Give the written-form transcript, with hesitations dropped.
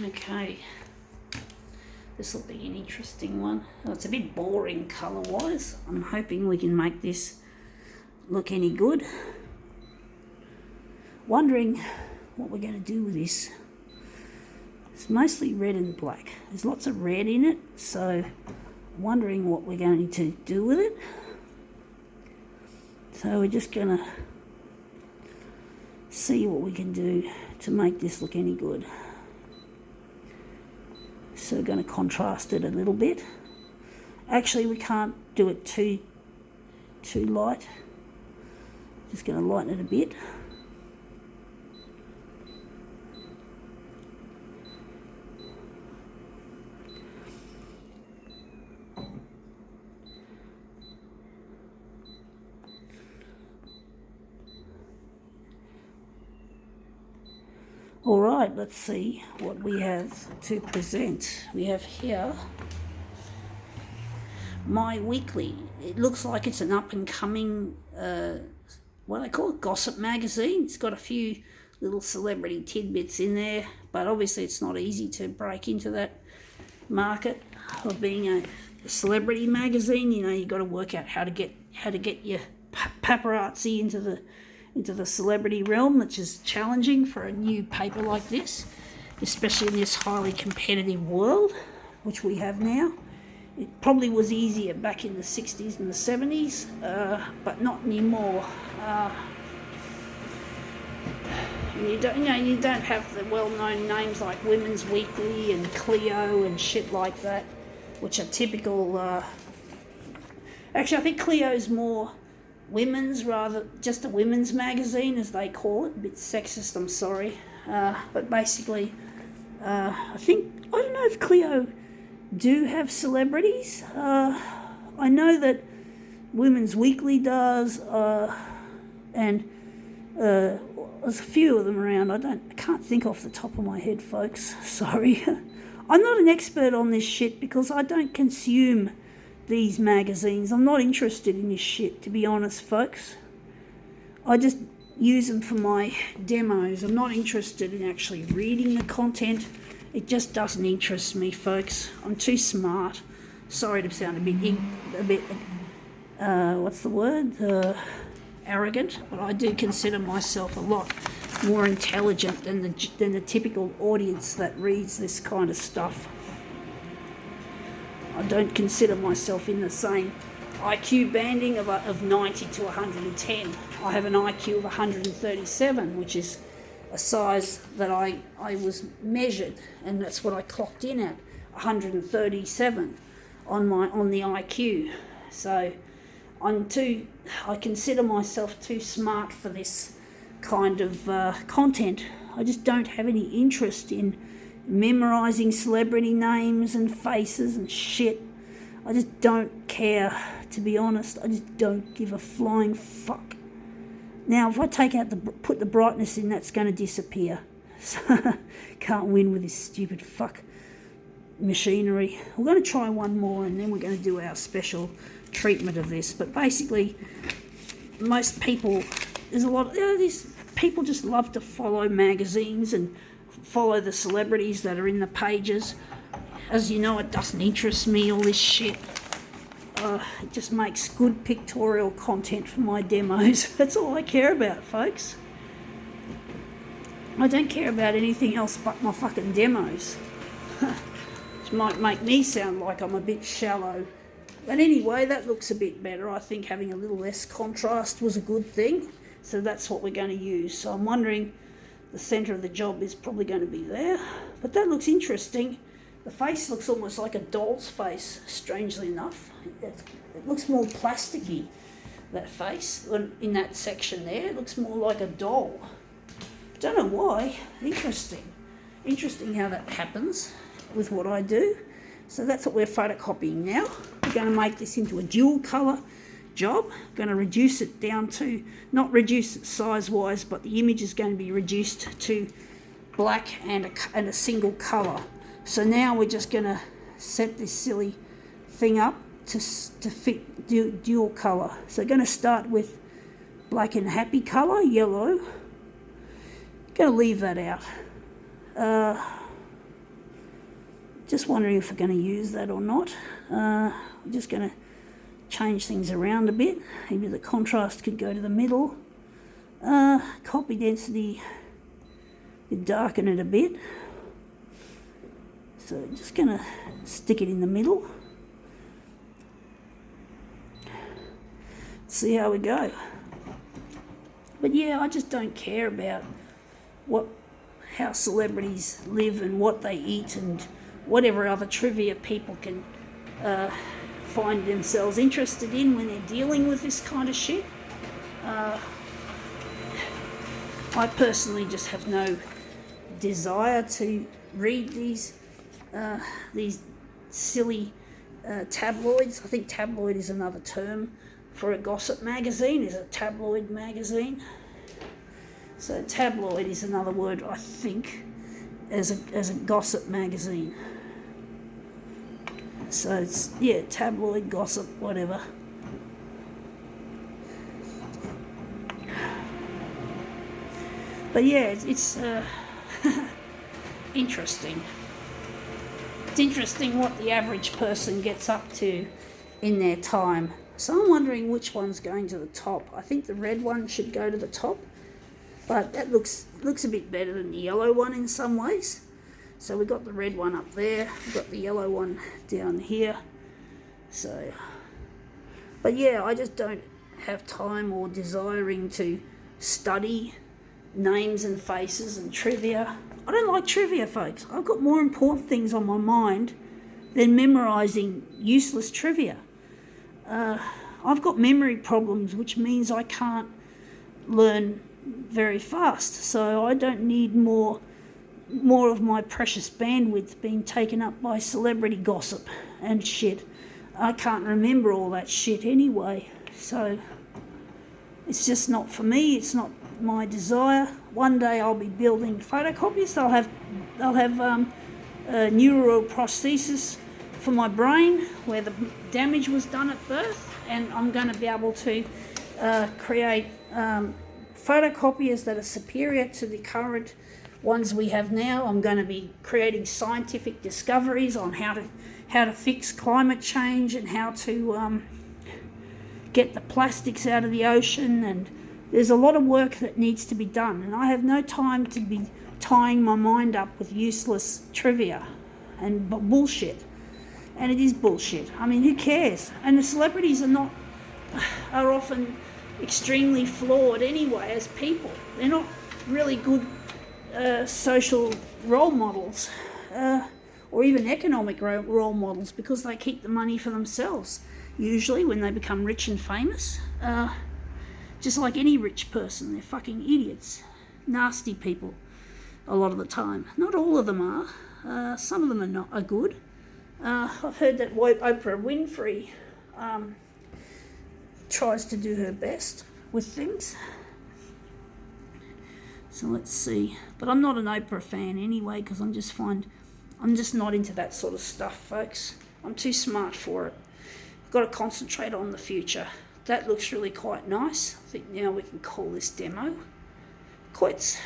Okay, this will be an interesting one. Oh, it's a bit boring colour-wise. I'm hoping we can make this look any good. Wondering what we're going to do with this. It's mostly red and black. There's lots of red in it, so wondering what we're going to do with it. So we're just going to see what we can do to make this look any good. So we're going to contrast it a little bit. Actually, we can't do it too light. Just going to lighten it a bit. All right, let's see what we have to present. We have here My Weekly. It looks like it's an up-and-coming, what do they call it, gossip magazine. It's got a few little celebrity tidbits in there, but obviously it's not easy to break into that market of being a celebrity magazine. You know, you've got to work out how to get your paparazzi into the celebrity realm, which is challenging for a new paper like this, especially in this highly competitive world, which we have now. It probably was easier back in the 60s and the 70s, but not anymore. You don't have the well-known names like Women's Weekly and Clio and shit like that, which are typical. Actually, I think Clio's more women's, rather just a women's magazine, as they call it. A bit sexist, I'm sorry, but basically I don't know if Clio do have celebrities. I know that Women's Weekly does, and there's a few of them around. I can't think off the top of my head, folks, sorry. I'm not an expert on this shit because I don't consume these magazines. I'm not interested in this shit, to be honest, folks. I just use them for my demos. I'm not interested in actually reading the content. It just doesn't interest me, folks. I'm too smart. Sorry to sound a bit what's the word? Arrogant, but I do consider myself a lot more intelligent than the typical audience that reads this kind of stuff. I don't consider myself in the same IQ banding of 90 to 110. I have an IQ of 137, which is a size that I was measured, and that's what I clocked in at, 137 on the IQ. So I consider myself too smart for this kind of content. I just don't have any interest in memorising celebrity names and faces and shit. I just don't care, to be honest. I just don't give a flying fuck. Now, if I put the brightness in, that's going to disappear. Can't win with this stupid fuck machinery. We're going to try one more, and then we're going to do our special treatment of this. But basically, most people, there's a lot, these people just love to follow magazines and follow the celebrities that are in the pages. As you know, it doesn't interest me, all this shit. It just makes good pictorial content for my demos. That's all I care about, folks. I don't care about anything else but my fucking demos. Which might make me sound like I'm a bit shallow. But anyway, that looks a bit better. I think having a little less contrast was a good thing. So that's what we're going to use. So I'm wondering, the centre of the job is probably going to be there. But that looks interesting. The face looks almost like a doll's face, strangely enough. It looks more plasticky, that face, in that section there. It looks more like a doll. Don't know why. Interesting. Interesting how that happens with what I do. So that's what we're photocopying now. We're going to make this into a dual colour job. Going to reduce it down to, not reduce it size-wise, but the image is going to be reduced to black and a single colour. So now we're just going to set this silly thing up to fit dual colour. So going to start with black and happy colour, yellow. Going to leave that out. Just wondering if we're going to use that or not. We're just going to change things around a bit. Maybe the contrast could go to the middle. Copy density, darken it a bit. So just going to stick it in the middle. See how we go. But yeah, I just don't care about how celebrities live and what they eat and whatever other trivia people can find themselves interested in when they're dealing with this kind of shit. I personally just have no desire to read these silly tabloids. I think tabloid is another term for a gossip magazine, is a tabloid magazine. So tabloid is another word, I think, as a gossip magazine. So it's, yeah, tabloid, gossip, whatever. But yeah, it's interesting. It's interesting what the average person gets up to in their time. So I'm wondering which one's going to the top. I think the red one should go to the top, but that looks a bit better than the yellow one in some ways. So we've got the red one up there, we've got the yellow one down here. So, but yeah, I just don't have time or desiring to study names and faces and trivia. I don't like trivia, folks. I've got more important things on my mind than memorising useless trivia. I've got memory problems, which means I can't learn very fast. So I don't need more of my precious bandwidth being taken up by celebrity gossip and shit. I can't remember all that shit anyway. So it's just not for me. It's not my desire. One day I'll be building photocopies. They'll have neuroprosthesis for my brain where the damage was done at birth, and I'm going to be able to create photocopiers that are superior to the current ones we have now. I'm going to be creating scientific discoveries on how to fix climate change and how to get the plastics out of the ocean, and there's a lot of work that needs to be done, and I have no time to be tying my mind up with useless trivia and bullshit. And it is bullshit. I mean, who cares? And the celebrities are often extremely flawed anyway as people. They're not really good social role models or even economic role models, because they keep the money for themselves usually when they become rich and famous. Just like any rich person, they're fucking idiots, nasty people a lot of the time. Not all of them are. Some of them are good. I've heard that Oprah Winfrey tries to do her best with things. So let's see. But I'm not an Oprah fan anyway, because I'm just not into that sort of stuff, folks. I'm too smart for it. I've got to concentrate on the future. That looks really quite nice. I think now we can call this demo quits.